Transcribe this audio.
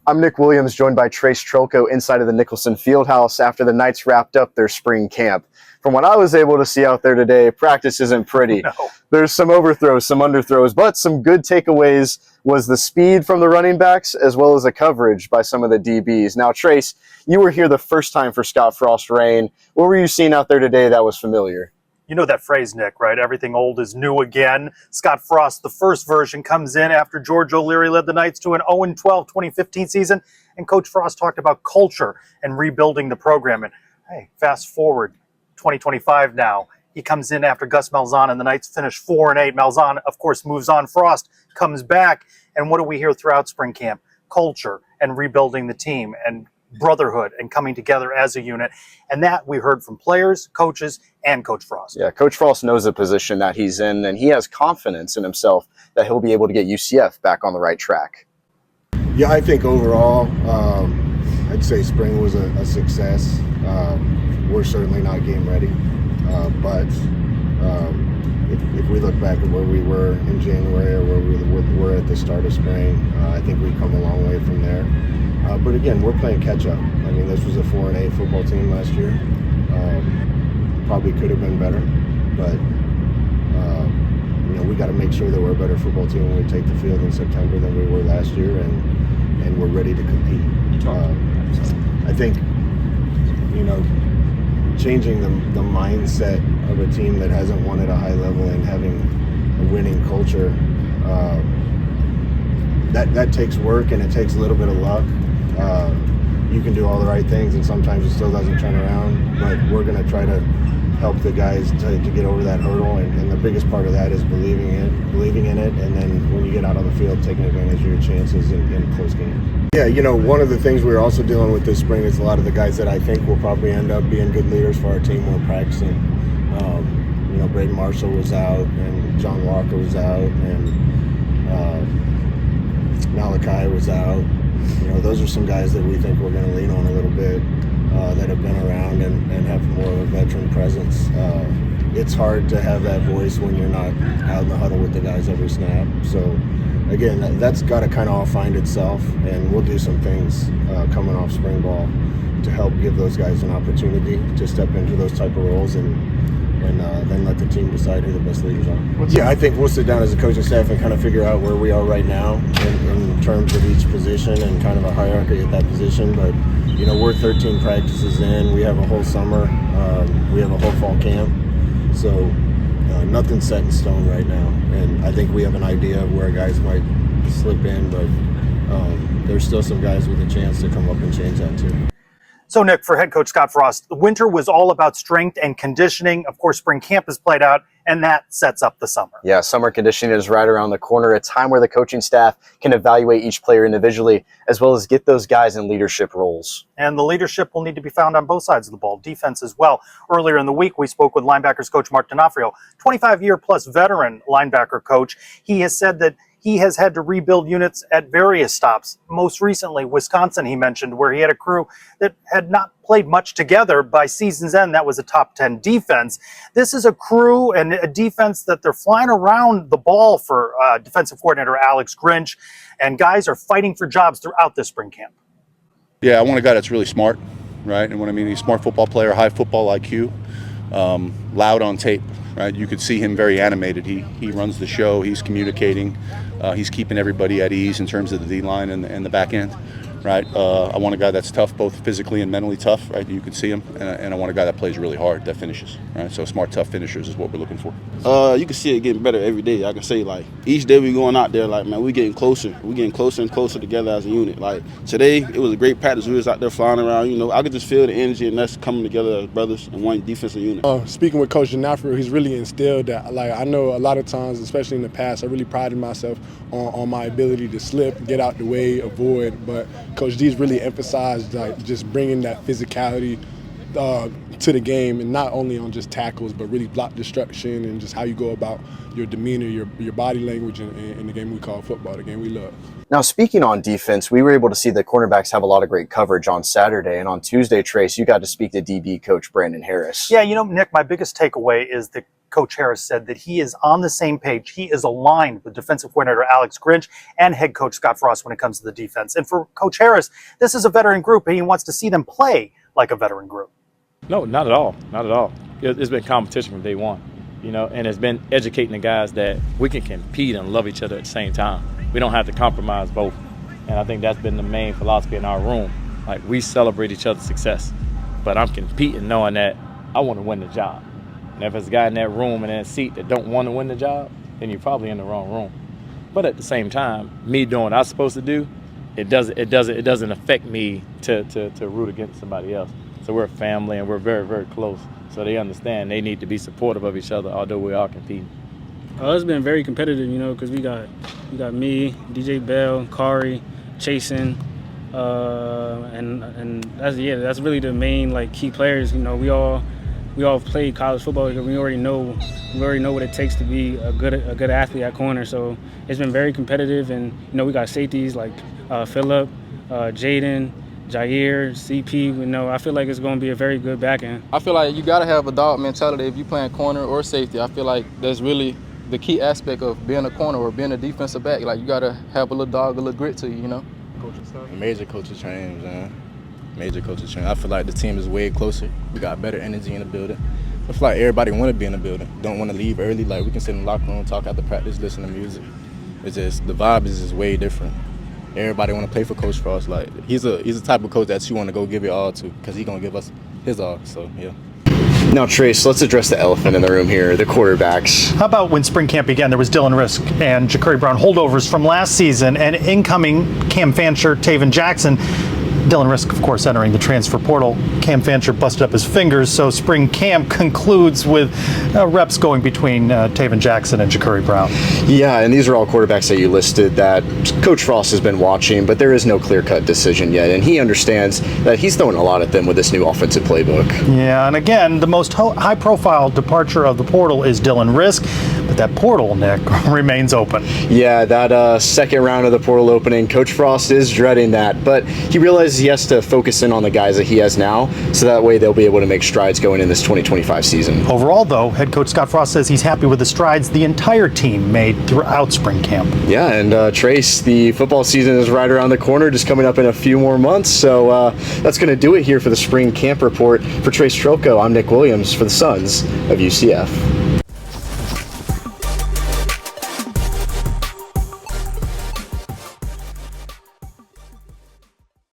I'm Nick Williams, joined by Trace Cherico inside of the Nicholson Fieldhouse after the Knights wrapped up their spring camp. From what I was able to see out there today, practice isn't pretty. No. There's some overthrows, some underthrows, but some good takeaways was the speed from the running backs as well as the coverage by some of the DBs. Now, Trace, you were here the first time for Scott Frost's reign. What were you seeing out there today that was familiar? You know that phrase, Nick, right? Everything old is new again. Scott Frost, the first version, comes in after George O'Leary led the Knights to an 0-12 2015 season. And Coach Frost talked about culture and rebuilding the program. And hey, fast forward 2025 now. He comes in after Gus Malzahn and the Knights finish 4-8. Malzahn, of course, moves on. Frost comes back. And what do we hear throughout spring camp? Culture and rebuilding the team and brotherhood and coming together as a unit. And that we heard from players, coaches, and Coach Frost. Yeah, Coach Frost knows the position that he's in, and he has confidence in himself that he'll be able to get UCF back on the right track. Yeah, I think overall, I'd say spring was a success. We're certainly not game ready, but if we look back at where we were in January or where we were at the start of spring, I think we've come a long way from there. But again, we're playing catch up. I mean, this was a 4-8 football team last year. Probably could have been better, but we got to make sure that we're a better football team when we take the field in September than we were last year, and we're ready to compete. I think changing the mindset of a team that hasn't won at a high level and having a winning culture, that takes work and it takes a little bit of luck. You can do all the right things and sometimes it still doesn't turn around, but we're going to try to help the guys to get over that hurdle, and the biggest part of that is believing in it, and then when you get out on the field, taking advantage of your chances in close games. Yeah, one of the things we're also dealing with this spring is a lot of the guys that I think will probably end up being good leaders for our team when practicing. Braden Marshall was out, and John Walker was out, and Malachi was out. Those are some guys that we think we're going to lean on a little bit, that have been around and have more of a veteran presence. It's hard to have that voice when you're not out in the huddle with the guys every snap. So, again, that's got to kind of all find itself, and we'll do some things coming off spring ball to help give those guys an opportunity to step into those type of roles and then let the team decide who the best leaders are. Yeah, I think we'll sit down as a coaching staff and kind of figure out where we are right now in terms of each position and kind of a hierarchy at that position. But, we're 13 practices in. We have a whole summer. We have a whole fall camp. So nothing's set in stone right now. And I think we have an idea of where guys might slip in, but there's still some guys with a chance to come up and change that too. So, Nick, for head coach Scott Frost, the winter was all about strength and conditioning. Of course, spring camp has played out, and that sets up the summer. Yeah, summer conditioning is right around the corner, a time where the coaching staff can evaluate each player individually, as well as get those guys in leadership roles. And the leadership will need to be found on both sides of the ball, defense as well. Earlier in the week, we spoke with linebackers coach Mark D'Onofrio, 25-year-plus veteran linebacker coach. He has said that he has had to rebuild units at various stops. Most recently, Wisconsin, he mentioned, where he had a crew that had not played much together. By season's end, that was a top 10 defense. This is a crew and a defense that they're flying around the ball for defensive coordinator Alex Grinch, and guys are fighting for jobs throughout this spring camp. Yeah, I want a guy that's really smart, right? And what I mean, he's a smart football player, high football IQ, loud on tape. Right, you could see him very animated. He runs the show. He's communicating. He's keeping everybody at ease in terms of the D-line and the back end. Right, I want a guy that's tough, both physically and mentally tough. Right, you can see him, and I want a guy that plays really hard, that finishes. Right, so smart, tough finishers is what we're looking for. You can see it getting better every day. I can say, each day we going out there, man, we getting closer. We getting closer and closer together as a unit. Today, it was a great practice. We was out there flying around. I could just feel the energy, and that's coming together as brothers in one defensive unit. Speaking with Coach D'Onofrio, he's really instilled that. I know a lot of times, especially in the past, I really prided myself on my ability to slip, get out the way, avoid. But Coach D's really emphasized just bringing that physicality to the game, and not only on just tackles, but really block destruction and just how you go about your demeanor, your body language in the game we call football, the game we love. Now, speaking on defense, we were able to see the cornerbacks have a lot of great coverage on Saturday, and on Tuesday, Trace, you got to speak to DB coach Brandon Harris. Yeah, Nick, my biggest takeaway is that Coach Harris said that he is on the same page. He is aligned with defensive coordinator Alex Grinch and head coach Scott Frost when it comes to the defense. And for Coach Harris, this is a veteran group, and he wants to see them play like a veteran group. No, not at all. Not at all. It's been competition from day one, and it's been educating the guys that we can compete and love each other at the same time. We don't have to compromise both. And I think that's been the main philosophy in our room. Like, we celebrate each other's success, but I'm competing knowing that I want to win the job. And if there's a guy in that room in that seat that don't want to win the job, then you're probably in the wrong room. But at the same time, me doing what I'm supposed to do, it doesn't affect me to root against somebody else. So we're a family and we're very, very close. So they understand they need to be supportive of each other, although we are competing. It's been very competitive, because we got me, DJ Bell, Kari, Chasen, and that's really the main key players. We all played college football. We already know what it takes to be a good athlete at corner. So it's been very competitive, and we got safeties like Phillip, Jaden, Jair, CP. I feel like it's going to be a very good back end. I feel like you got to have a dog mentality if you're playing corner or safety. I feel like that's really the key aspect of being a corner or being a defensive back. Like, you got to have a little dog, a little grit to you, Coaching stuff? Major coaching change, man. Major coaching change. I feel like the team is way closer. We got better energy in the building. I feel like everybody want to be in the building. Don't want to leave early. Like, we can sit in the locker room, talk after practice, listen to music. It's just, the vibe is just way different. Everybody want to play for Coach Frost. Like, he's the type of coach that you want to go give your all to, because he's going to give us his all. So, yeah. Now, Trace, let's address the elephant in the room here, the quarterbacks. How about when spring camp began, there was Dylan Risk and Ja'Cory Brown holdovers from last season, and incoming Cam Fancher, Taven Jackson. Dylan Risk, of course, entering the transfer portal. Cam Fancher busted up his fingers, so spring camp concludes with reps going between Taven Jackson and Ja'Cory Brown. Yeah, and these are all quarterbacks that you listed that Coach Frost has been watching, but there is no clear-cut decision yet, and he understands that he's throwing a lot at them with this new offensive playbook. Yeah, and again, the most high-profile departure of the portal is Dylan Risk, but that portal, Nick, remains open. Yeah, that second round of the portal opening, Coach Frost is dreading that, but he realizes he has to focus in on the guys that he has now, so that way they'll be able to make strides going in this 2025 season. Overall, though, head coach Scott Frost says he's happy with the strides the entire team made throughout spring camp. Yeah, and Trace, the football season is right around the corner, just coming up in a few more months, so that's going to do it here for the spring camp report. For Trace Cherico, I'm Nick Williams for the Sons of UCF.